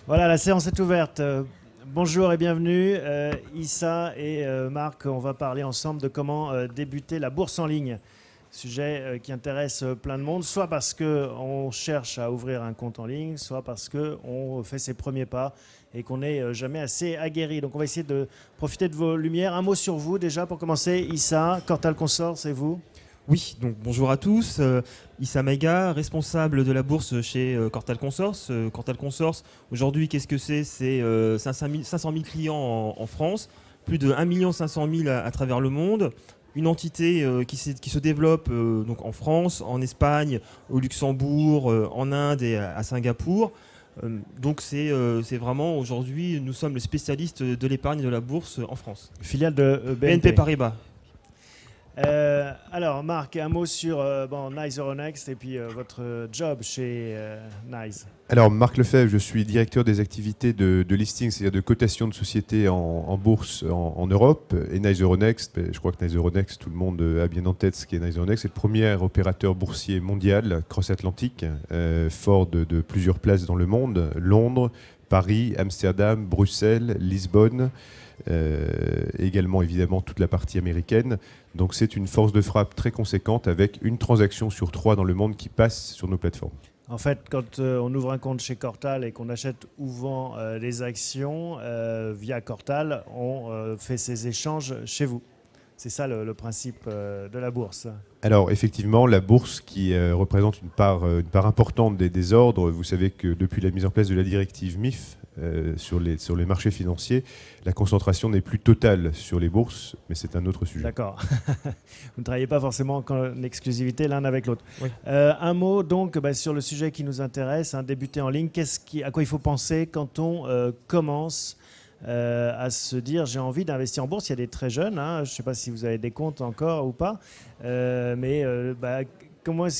Voilà, la séance est ouverte. Bonjour et bienvenue. Issa et Marc, on va parler ensemble de comment débuter la bourse en ligne. Sujet qui intéresse plein de monde, soit parce qu'on cherche à ouvrir un compte en ligne, soit parce qu'on fait ses premiers pas et qu'on n'est jamais assez aguerri. Donc on va essayer de profiter de vos lumières. Un mot sur vous déjà pour commencer. Issa, Cortal Consors, c'est vous? Oui, donc bonjour à tous. Issa Maïga, responsable de la bourse chez Cortal Consors. Cortal Consors, aujourd'hui, qu'est-ce que c'est? C'est 500 000 clients en France, plus de 1 500 000 à travers le monde. Une entité qui se développe donc en France, en Espagne, au Luxembourg, en Inde et à Singapour. Donc c'est vraiment aujourd'hui, nous sommes les spécialistes de l'épargne et de la bourse en France. Filiale de BNP Paribas. Alors Marc, un mot sur NYSE Euronext et puis votre job chez NYSE. Alors, Marc Lefebvre, je suis directeur des activités de listing, c'est-à-dire de cotation de sociétés en bourse en Europe. Et NYSE Euronext, je crois que NYSE Euronext, tout le monde a bien en tête ce qu'est NYSE Euronext. C'est le premier opérateur boursier mondial, cross-atlantique, fort de plusieurs places dans le monde. Londres, Paris, Amsterdam, Bruxelles, Lisbonne, également évidemment toute la partie américaine. Donc c'est une force de frappe très conséquente avec une transaction sur 3 dans le monde qui passe sur nos plateformes. En fait, quand on ouvre un compte chez Cortal et qu'on achète ou vend des actions via Cortal, on fait ces échanges chez vous. C'est ça le principe de la bourse. Alors effectivement, la bourse qui représente une part importante des ordres, vous savez que depuis la mise en place de la directive MIF sur les marchés financiers, la concentration n'est plus totale sur les bourses, mais c'est un autre sujet. D'accord. Vous ne travaillez pas forcément en exclusivité l'un avec l'autre. Oui. Un mot donc sur le sujet qui nous intéresse, débuter en ligne. À quoi il faut penser quand on commence à se dire j'ai envie d'investir en bourse? Il y a des très jeunes, je ne sais pas si vous avez des comptes encore ou pas,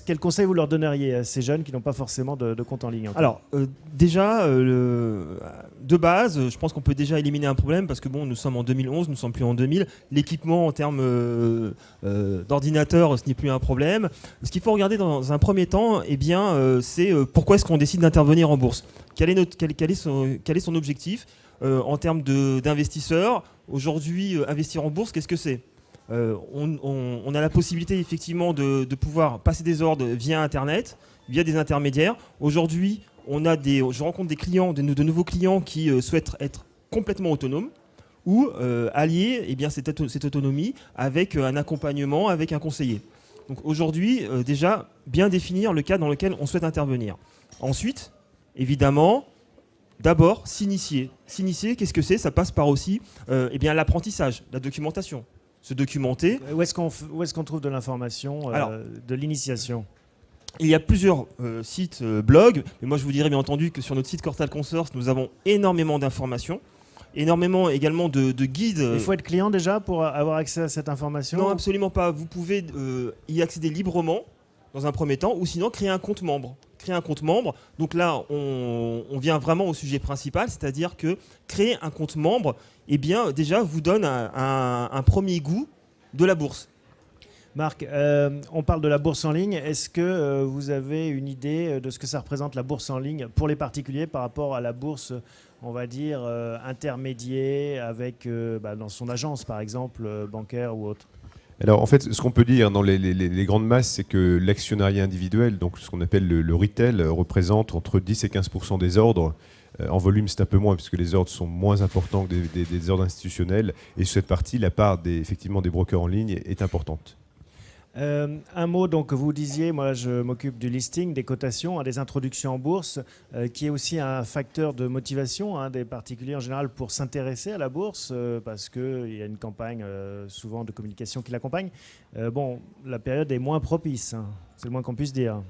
quel conseil vous leur donneriez à ces jeunes qui n'ont pas forcément de compte en ligne encore? Alors, déjà, de base, je pense qu'on peut déjà éliminer un problème parce que bon, nous sommes en 2011, nous ne sommes plus en 2000. L'équipement en termes d'ordinateur, ce n'est plus un problème. Ce qu'il faut regarder dans un premier temps, c'est pourquoi est-ce qu'on décide d'intervenir en bourse? Quel est son objectif en termes d'investisseurs? Aujourd'hui, investir en bourse, qu'est-ce que c'est? On a la possibilité effectivement de pouvoir passer des ordres via Internet, via des intermédiaires. Aujourd'hui, je rencontre des clients, de nouveaux clients qui souhaitent être complètement autonomes ou allier cette autonomie avec un accompagnement, avec un conseiller. Donc aujourd'hui, déjà, bien définir le cadre dans lequel on souhaite intervenir. Ensuite, évidemment, d'abord, s'initier. S'initier, qu'est-ce que c'est? Ça passe par aussi l'apprentissage, la documentation. Se documenter. Où est-ce qu'on trouve de l'information, de l'initiation? Il y a plusieurs sites, blogs, mais moi je vous dirais bien entendu que sur notre site Cortal Consors, nous avons énormément d'informations, énormément également de guides. Il faut être client déjà pour avoir accès à cette information? Non, absolument pas. Vous pouvez y accéder librement dans un premier temps, ou sinon créer un compte membre. Créer un compte membre, donc là on vient vraiment au sujet principal, c'est-à-dire que créer un compte membre, déjà vous donne un premier goût de la bourse. Marc, on parle de la bourse en ligne. Est-ce que vous avez une idée de ce que ça représente la bourse en ligne pour les particuliers par rapport à la bourse, on va dire, intermédiaire avec dans son agence par exemple, bancaire ou autre? Alors en fait, ce qu'on peut dire dans les grandes masses, c'est que l'actionnariat individuel, donc ce qu'on appelle le retail, représente entre 10 et 15% des ordres. En volume, c'est un peu moins puisque les ordres sont moins importants que des ordres institutionnels. Et sur cette partie, la part effectivement des brokers en ligne est importante. Un mot, donc vous disiez, moi je m'occupe du listing, des cotations, des introductions en bourse, qui est aussi un facteur de motivation des particuliers en général pour s'intéresser à la bourse, parce qu'il y a une campagne souvent de communication qui l'accompagne. La période est moins propice, c'est le moins qu'on puisse dire.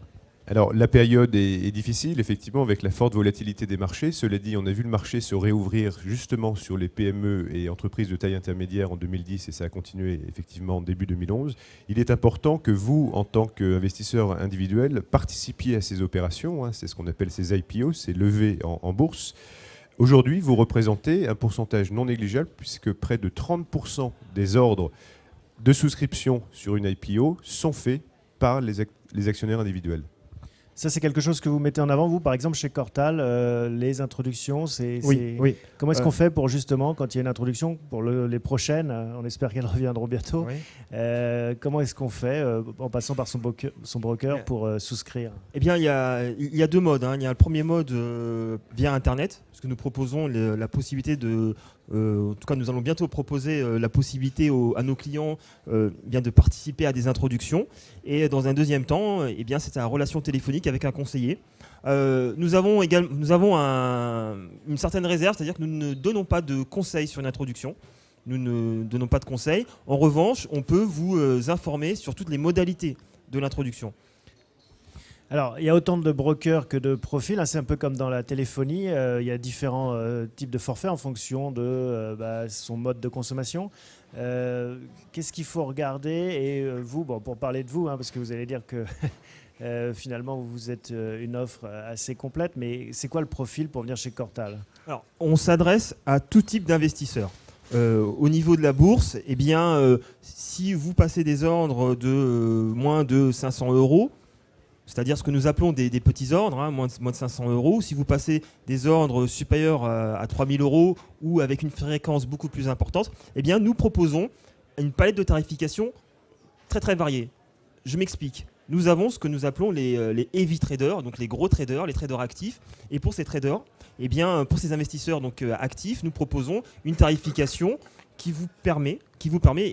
Alors la période est difficile, effectivement, avec la forte volatilité des marchés. Cela dit, on a vu le marché se réouvrir justement sur les PME et entreprises de taille intermédiaire en 2010 et ça a continué effectivement en début 2011. Il est important que vous, en tant qu'investisseur individuel, participiez à ces opérations. C'est ce qu'on appelle ces IPO, ces levées en bourse. Aujourd'hui, vous représentez un pourcentage non négligeable puisque près de 30% des ordres de souscription sur une IPO sont faits par les actionnaires individuels. Ça, c'est quelque chose que vous mettez en avant, vous, par exemple, chez Cortal, les introductions. Oui. Comment est-ce qu'on fait pour, justement, quand il y a une introduction, pour les prochaines, on espère qu'elles reviendront bientôt, Oui. comment est-ce qu'on fait, en passant par son broker, pour souscrire? Eh bien, il y a deux modes. Il y a le premier mode via Internet, parce que nous proposons la possibilité de... en tout cas, nous allons bientôt proposer la possibilité à nos clients bien de participer à des introductions. Et dans un deuxième temps, eh bien, c'est la relation téléphonique avec un conseiller. Nous avons une certaine réserve, c'est-à-dire que nous ne donnons pas de conseils sur une introduction. Nous ne donnons pas de conseils. En revanche, on peut vous informer sur toutes les modalités de l'introduction. Alors, il y a autant de brokers que de profils. C'est un peu comme dans la téléphonie. Il y a différents types de forfaits en fonction de son mode de consommation. Qu'est-ce qu'il faut regarder? Et vous, pour parler de vous, parce que vous allez dire que finalement, vous êtes une offre assez complète, mais c'est quoi le profil pour venir chez Cortal? Alors, on s'adresse à tout type d'investisseurs. Au niveau de la bourse, eh bien, si vous passez des ordres de moins de 500 €, c'est-à-dire ce que nous appelons des petits ordres, moins de 500 €. Si vous passez des ordres supérieurs à 3000 € ou avec une fréquence beaucoup plus importante, eh bien, nous proposons une palette de tarification très très variée. Je m'explique. Nous avons ce que nous appelons les heavy traders, donc les gros traders, les traders actifs. Et pour ces traders, eh bien, pour ces investisseurs donc, actifs, nous proposons une tarification qui vous permet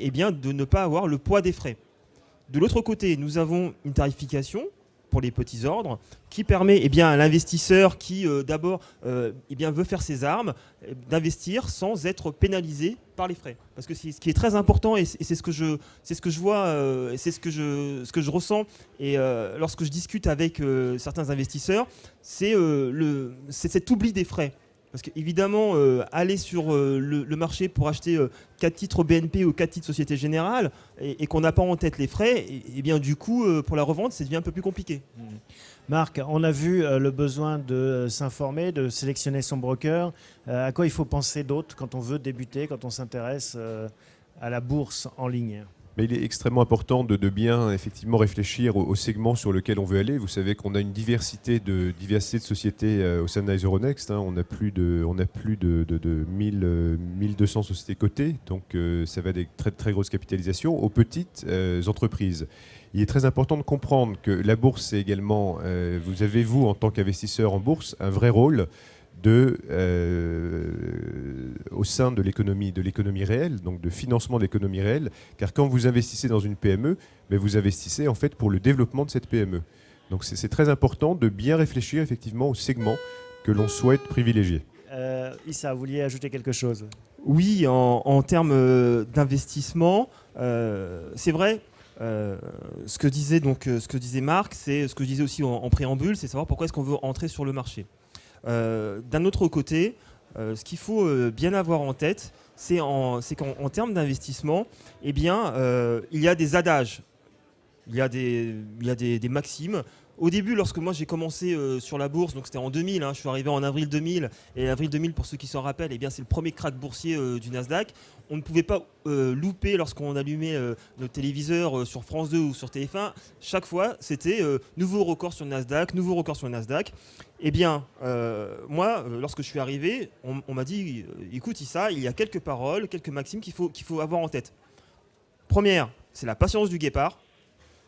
eh bien, de ne pas avoir le poids des frais. De l'autre côté, nous avons une tarification pour les petits ordres, qui permet eh bien, à l'investisseur qui d'abord eh bien, veut faire ses armes, d'investir sans être pénalisé par les frais. Parce que ce qui est très important, et c'est ce que je vois, c'est ce que je ressens, et lorsque je discute avec certains investisseurs, c'est cet oubli des frais. Parce qu'évidemment, aller sur le marché pour acheter 4 titres BNP ou 4 titres Société Générale et qu'on n'a pas en tête les frais, et bien du coup, pour la revente, ça devient un peu plus compliqué. Marc, on a vu le besoin de s'informer, de sélectionner son broker. À quoi il faut penser d'autre quand on veut débuter, quand on s'intéresse à la bourse en ligne? Mais il est extrêmement important de bien effectivement réfléchir au segment sur lequel on veut aller. Vous savez qu'on a une diversité de sociétés au sein de Nice Euronext. On a plus de 1200 sociétés cotées, donc ça va des très très grosses capitalisations aux petites entreprises. Il est très important de comprendre que la bourse, c'est également, vous avez vous en tant qu'investisseur en bourse un vrai rôle au sein de l'économie réelle, donc de financement de l'économie réelle, car quand vous investissez dans une PME, vous investissez en fait pour le développement de cette PME. Donc c'est très important de bien réfléchir effectivement au segment que l'on souhaite privilégier. Issa, vous vouliez ajouter quelque chose? Oui, en termes d'investissement, c'est vrai. Ce que disait Marc, c'est ce que je disais aussi en préambule, c'est savoir pourquoi est-ce qu'on veut entrer sur le marché. D'un autre côté, ce qu'il faut bien avoir en tête, c'est qu'en termes d'investissement, eh bien, il y a des adages, il y a des maximes. Au début, lorsque moi j'ai commencé sur la bourse, donc c'était en 2000, je suis arrivé en avril 2000, et avril 2000, pour ceux qui s'en rappellent, eh bien, c'est le premier crack boursier du Nasdaq. On ne pouvait pas louper lorsqu'on allumait notre téléviseur sur France 2 ou sur TF1. Chaque fois, c'était nouveau record sur le Nasdaq, nouveau record sur le Nasdaq. Eh bien, moi, lorsque je suis arrivé, on m'a dit, écoute Issa, il y a quelques paroles, quelques maximes qu'il faut avoir en tête. Première, c'est la patience du guépard.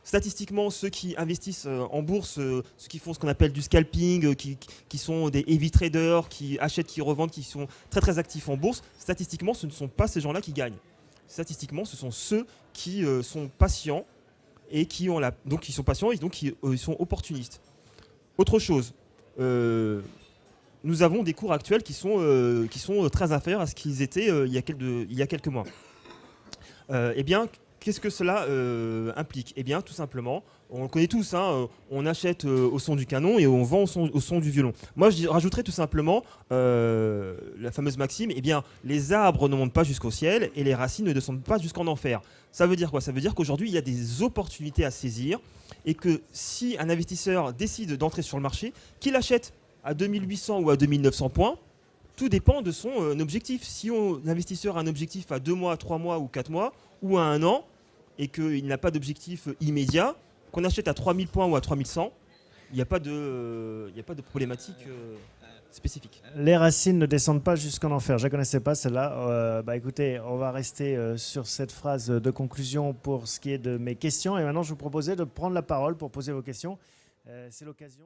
Statistiquement, ceux qui investissent en bourse, ceux qui font ce qu'on appelle du scalping, qui sont des heavy traders, qui achètent, qui revendent, qui sont très très actifs en bourse, statistiquement, ce ne sont pas ces gens-là qui gagnent. Statistiquement, ce sont ceux qui sont patients et qui sont patients et donc qui sont opportunistes. Autre chose, nous avons des cours actuels qui sont très inférieurs à ce qu'ils étaient il y a quelques mois. Eh bien, qu'est-ce que cela implique? Eh bien, tout simplement, on le connaît tous, on achète au son du canon et on vend au son du violon. Moi, je rajouterais tout simplement la fameuse maxime, eh bien, les arbres ne montent pas jusqu'au ciel et les racines ne descendent pas jusqu'en enfer. Ça veut dire quoi? Ça veut dire qu'aujourd'hui, il y a des opportunités à saisir et que si un investisseur décide d'entrer sur le marché, qu'il achète à 2800 ou à 2900 points, tout dépend de son objectif. Si l'investisseur a un objectif à 2 mois, 3 mois ou 4 mois, ou à 1 an, et qu'il n'a pas d'objectif immédiat, qu'on achète à 3000 points ou à 3100, il n'y a pas de problématique spécifique. Les racines ne descendent pas jusqu'en enfer. Je ne la connaissais pas celle-là. Écoutez, on va rester sur cette phrase de conclusion pour ce qui est de mes questions. Et maintenant, je vous proposais de prendre la parole pour poser vos questions. C'est l'occasion.